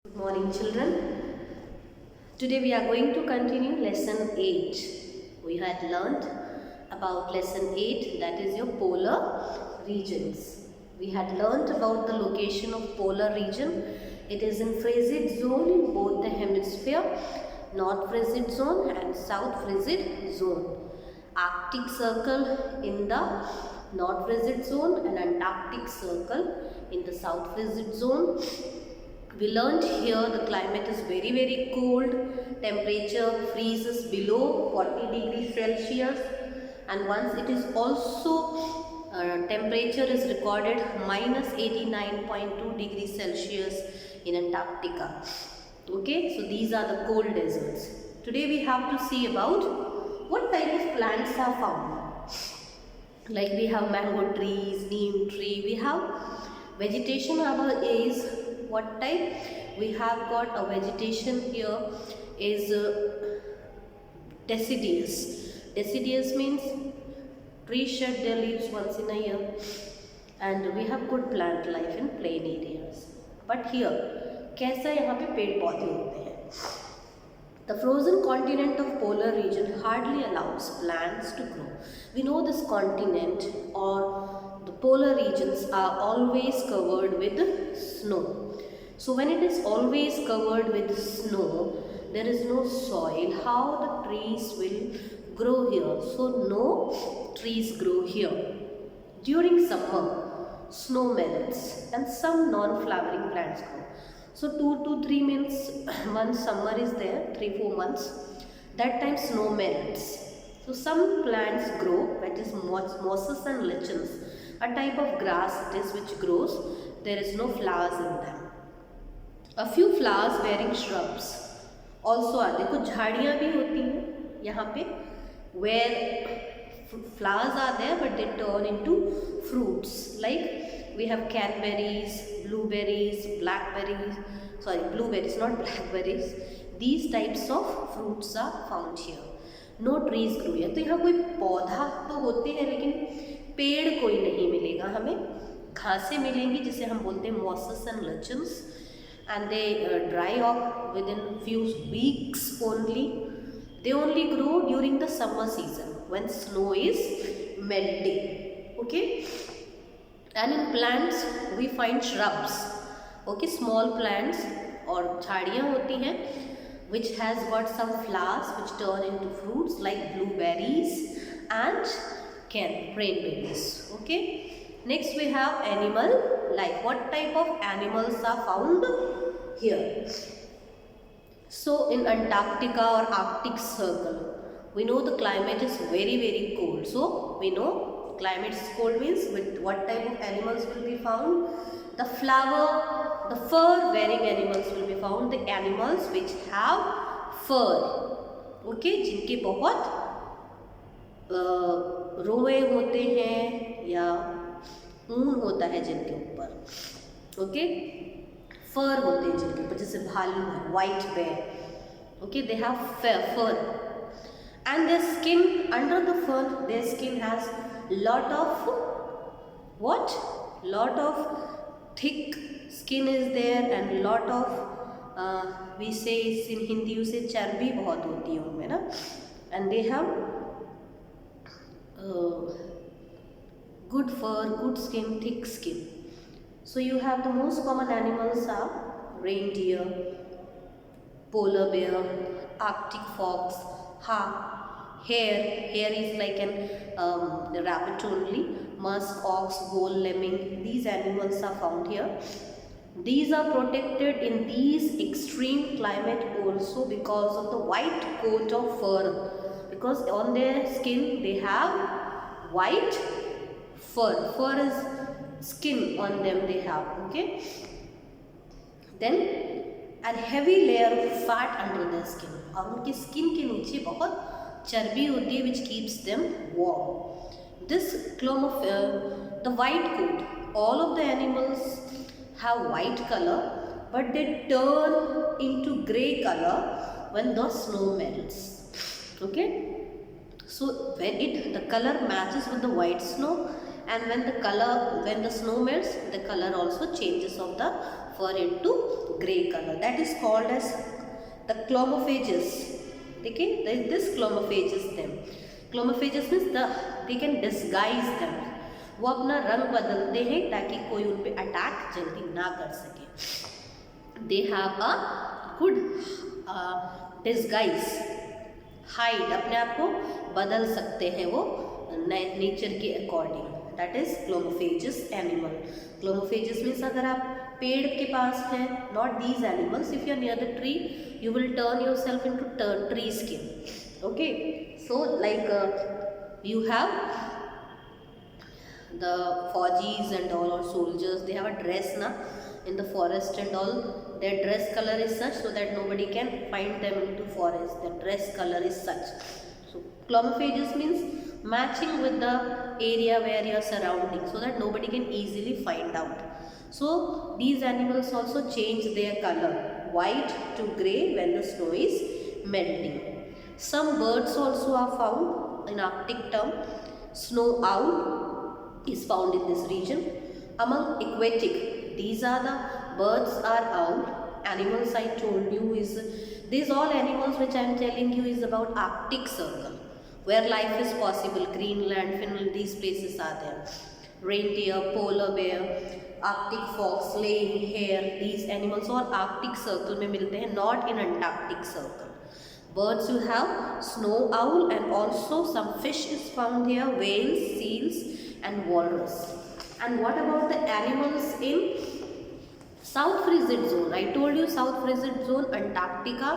Good morning, children. Today we are going to continue lesson 8. We had learnt about lesson 8, that is your polar regions. We had learnt about the location of polar region. It is in frigid zone in both the hemisphere, north frigid zone and south frigid zone. Arctic circle in the north frigid zone and Antarctic circle in the south frigid zone. We learned here the climate is very cold, temperature freezes below 40 degrees Celsius, and once it is also temperature is recorded minus 89.2 degrees Celsius in Antarctica. Okay, so these are the cold deserts. Today we have to see about what type of plants are found. Like we have mango trees, neem tree, we have vegetation is what type? We have got a vegetation here is deciduous. Deciduous means trees shed their leaves once in a year, and we have good plant life in plain areas. But here कैसा यहाँ पे पेड़ पौधे होते हैं. The frozen continent of polar region hardly allows plants to grow. We know this continent or the polar regions are always covered with snow. So when it is always covered with snow, there is no soil. How the trees will grow here? So no trees grow here. During summer, snow melts and some non-flowering plants grow. So 2 to 3 months summer is there, 3-4 months. That time snow melts. So some plants grow, that is mosses and lichens, a type of grass it is which grows. There is no flowers in them. A few flowers bearing shrubs also are there. कुछ झाड़ियाँ भी होती हैं यहाँ पे where flowers are there but they turn into fruits. Like we have canberries, blueberries, blueberries not blackberries. These types of fruits are found here. No trees grow here. तो यहाँ कोई पौधा तो होते हैं लेकिन पेड़ कोई नहीं मिलेगा हमें. घासें मिलेंगी जिसे हम बोलते हैं mosses and lichens, and they dry off within few weeks only. They only grow during the summer season when snow is melting. Okay, and in plants we find shrubs. Okay, small plants और झाड़ियाँ होती हैं which has got some flowers which turn into fruits like blueberries and cranberries. Okay, next we have animal life. What type of animals are found here? So in Antarctica or Arctic circle, we know the climate is very cold. So we know climate is cold means with what type of animals will be found? The fur wearing animals will be found. The animals which have fur. Okay, जिनके बहुत रोए होते हैं या ऊन होता है जिनके ऊपर. ओके, फर होते हैं जिनके ऊपर, जैसे भालू है, white bear. Okay, they have fur and their skin, under the fur their skin has lot of thick skin is there, and lot of we say in Hindi उसे चर्बी बहुत होती है उनमें ना, and they have good fur, good skin, thick skin. So you have the most common animals are reindeer, polar bear, Arctic fox, hare is like the rabbit only, musk ox, bull, lemming. These animals are found here. These are protected in these extreme climate also because of the white coat of fur, because on their skin they have white fur is skin on them they have. Okay, then and heavy layer of fat under their skin, और उनके skin के नीचे बहुत चर्बी होती है which keeps them warm. This the white coat, all of the animals have white color but they turn into grey color when the snow melts. Okay, so when the color matches with the white snow, and when the snow melts, the color also changes of the fur into grey color. that is called as the clomophages. Okay, this clomophages them. Clomophages means they can disguise them. वो अपना रंग बदलते हैं ताकि कोई उन पे attack जल्दी ना कर सके. They have a good disguise, hide, अपने आप को बदल सकते हैं वो नेचर के according. That is clomophagous animal. Clomophagous means अगर आप पेड़ के पास हैं, not these animals, if you are near the tree you will turn yourself into tree skin. Okay, so like you have the Fauji's and all, or soldiers, they have a dress na in the forest and all. Their dress color is such so that nobody can find them into forest. Their dress color is such. So clomophages means matching with the area where you are surrounding so that nobody can easily find out. So these animals also change their color, white to grey when the snow is melting. Some birds also are found in Arctic term. Snow owl is found in this region. Among aquatic, these are the birds are owl. Animals I told you is, these all animals which I am telling you is about Arctic circle where life is possible. Greenland, Finland, these places are there. Reindeer, polar bear, Arctic fox, lame hare, these animals all Arctic circle में मिलते हैं, not in Antarctic circle. Birds you have snow owl and also some fish is found here, whales, seals and walrus. And what about the animals in South frigid zone? I told you South frigid zone, Antarctica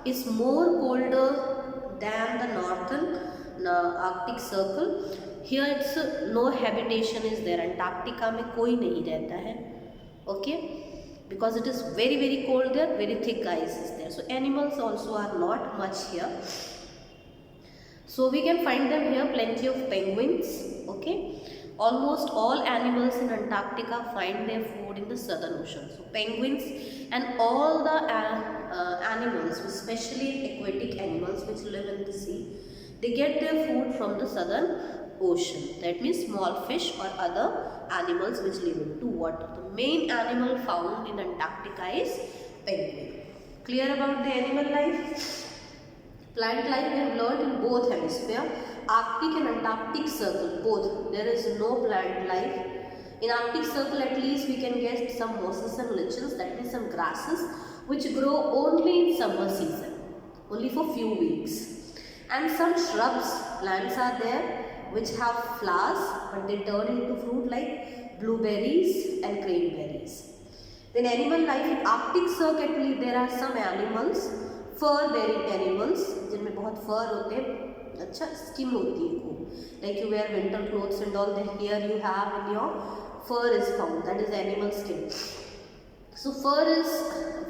is more colder than the northern Arctic circle. Here it's no habitation is there. Antarctica में कोई नहीं रहता है. Okay, because it is very very cold there, very thick ice is there. So animals also are not much here. So we can find them here, plenty of penguins. Okay, almost all animals in Antarctica find their food in the southern ocean. So penguins and all the animals, especially aquatic animals which live in the sea, they get their food from the southern ocean. That means small fish or other animals which live into water. The main animal found in Antarctica is penguin. Clear about the animal life? Plant life we have learned in both hemisphere, Arctic and Antarctic circle, both. There is no plant life. In Arctic circle at least we can get some mosses and lichens, that means some grasses which grow only in summer season, only for few weeks. And some shrubs, plants are there which have flowers but they turn into fruit like blueberries and cranberries. Then animal life in Arctic circle at least there are some animals, fur bearing animals जिनमें बहुत fur होते हैं, अच्छा skin होती है खूब, like you wear winter clothes and all, then here you have in your fur is found, that is animal skin. So fur is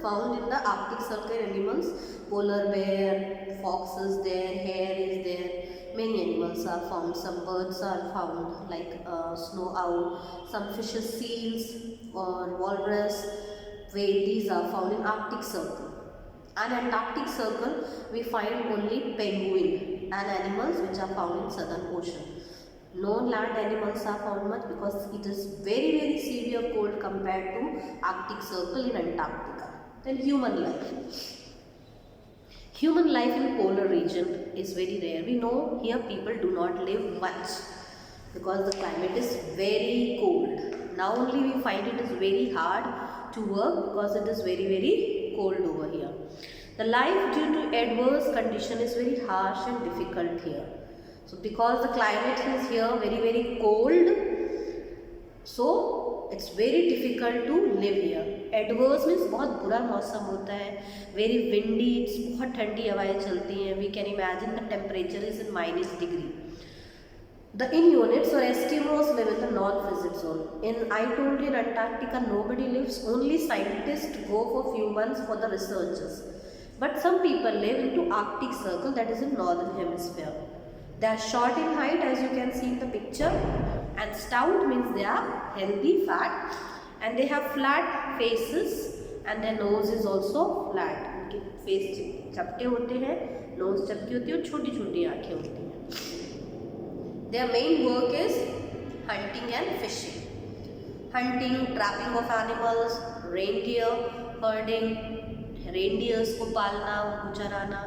found in the Arctic circle animals, polar bear, fox is there, hare is there, many animals are found, some birds are found like snow owl, some fishes, seals or walrus, whale, these are found in Arctic circle. And Antarctic circle we find only penguin and animals which are found in southern ocean. No land animals are found much because it is very very severe cold compared to Arctic circle in Antarctica. Then human life. Human life in polar region is very rare. We know here people do not live much because the climate is very cold. Now only we find it is very hard to work because it is very very cold over here. The life due to adverse condition is very harsh and difficult here. So because the climate is here very very cold, so it's very difficult to live here. Adverse means बहुत बुरा मौसम होता है, very windy, it's बहुत ठंडी हवाएं चलती हैं. We can imagine the temperature is in -degree. The Inuits or Eskimos live in the non-frigid zone. I told you in Antarctica nobody lives, only scientists go for few months for the researches. But some people live into Arctic circle, that is in northern hemisphere. They are short in height as you can see in the picture, and stout means they are healthy, fat, and they have flat faces and their nose is also flat. उनके face चपटे होते हैं, knows चपटी होती है और छोटी छोटी आँखें होती हैं. Their main work is hunting and fishing. Hunting, trapping of animals, reindeer, herding, reindeers को पालना, उनको चराना,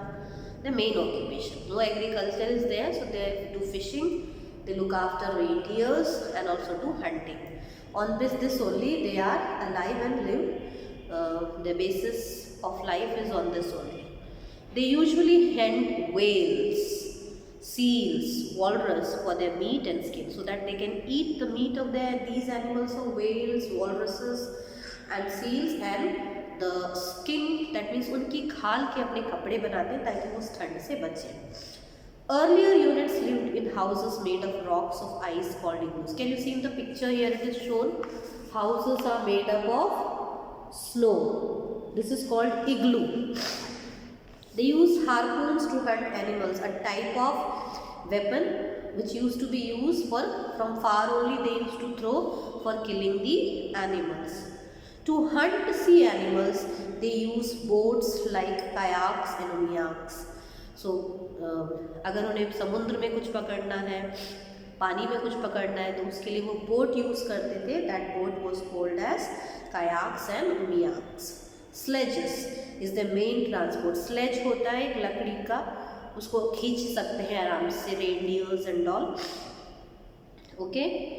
the main occupation. No agriculture is there, so they do fishing, they look after reindeers and also do hunting. On this only they are alive and live. The basis of life is on this only. They usually hunt whales, seals, walrus for their meat and skin, so that they can eat the meat of these animals, of whales, walruses and seals, and the skin, that means उनकी खाल के अपने कपड़े बनाते हैं ताकि वो उस ठंड से बचें. Earlier units lived in houses made of rocks of ice called igloos. Can you see in the picture here it is shown? Houses are made up of snow. This is called igloo. They used harpoons to hunt animals, a type of weapon which used to be used from far only they used to throw for killing the animals. To hunt sea animals, they use boats like kayaks and umyaks. So, अगर उन्हें समुद्र में कुछ पकड़ना है, पानी में कुछ पकड़ना है, तो उसके लिए वो बोट यूज़ करते थे. That boat was called as kayaks and umyaks. Sledges is the main transport. Sledge होता है एक लकड़ी का, उसको खींच सकते हैं आराम से reindeers and all. Okay.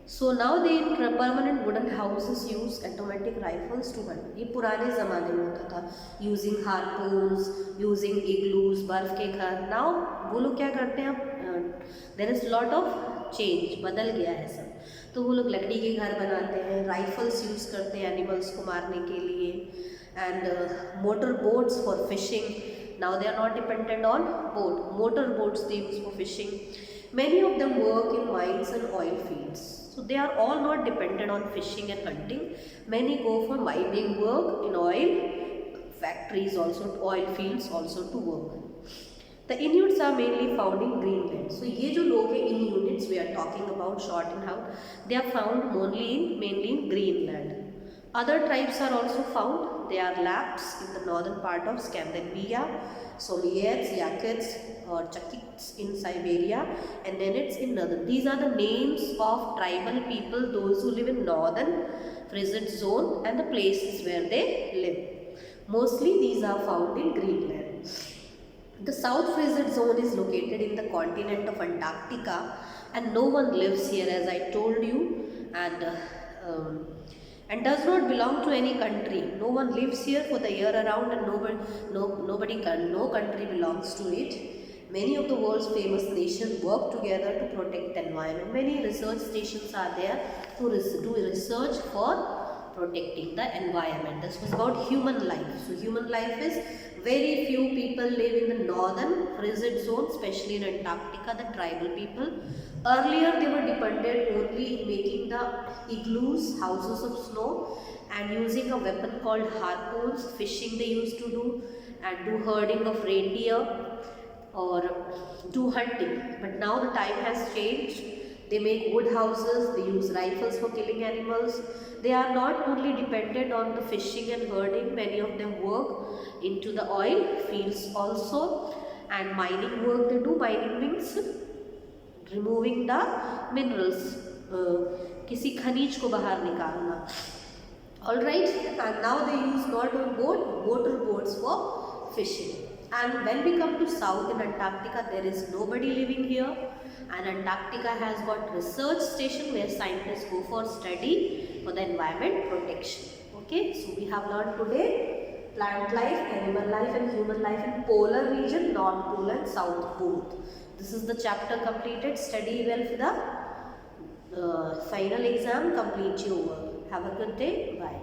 So now they permanent wooden houses use automatic rifles to hunt. ये पुराने ज़माने में होता था, using harpoons, using igloos, बर्फ़ के घर. Now वो लोग क्या करते हैं अब? There is lot of change, बदल गया है सब. तो वो लोग लकड़ी के घर बनाते हैं, राइफल्स यूज़ करते हैं एनिमल्स को मारने के लिए, and motor boats for fishing. Now they are not dependent on boat. Motor boats they use for fishing. Many of them work in mines and oil fields. So they are all not dependent on fishing and hunting. Many go for mining work in oil factories, also oil fields also to work. The Inuits are mainly found in Greenland. So ये जो लोग हैं in units we are talking about short and out, they are found mainly in Greenland. Other tribes are also found. They are Lapps in the northern part of Scandinavia, Somiets, Yakuts or Chakiks in Siberia, and Nenets in northern. These are the names of tribal people, those who live in northern frigid zone and the places where they live. Mostly these are found in Greenland. The south frigid zone is located in the continent of Antarctica, and no one lives here, as I told you, and does not belong to any country. No one lives here for the year around, and no country belongs to it. Many of the world's famous nations work together to protect the environment. Many research stations are there to do research for protecting the environment. This was about human life. So human life is very few people live in the northern frigid zone, especially in Antarctica, the tribal people. Earlier they were dependent only in making the igloos, houses of snow, and using a weapon called harpoons. Fishing they used to do, and do herding of reindeer or do hunting. But now the time has changed. They make wood houses, they use rifles for killing animals. They are not only dependent on the fishing and herding, many of them work into the oil fields also, and mining work they do. Mining means removing the minerals, किसी खनिज को बाहर निकालना. Alright, and now they use not on boat, motor boats for fishing. And when we come to south in Antarctica, there is nobody living here, and Antarctica has got research station where scientists go for study for the environment protection. Okay, so we have learned today plant life, animal life and human life in polar region, North Pole and South Pole. This is the chapter completed. Study well for the final exam. Complete your work. Have a good day. Bye.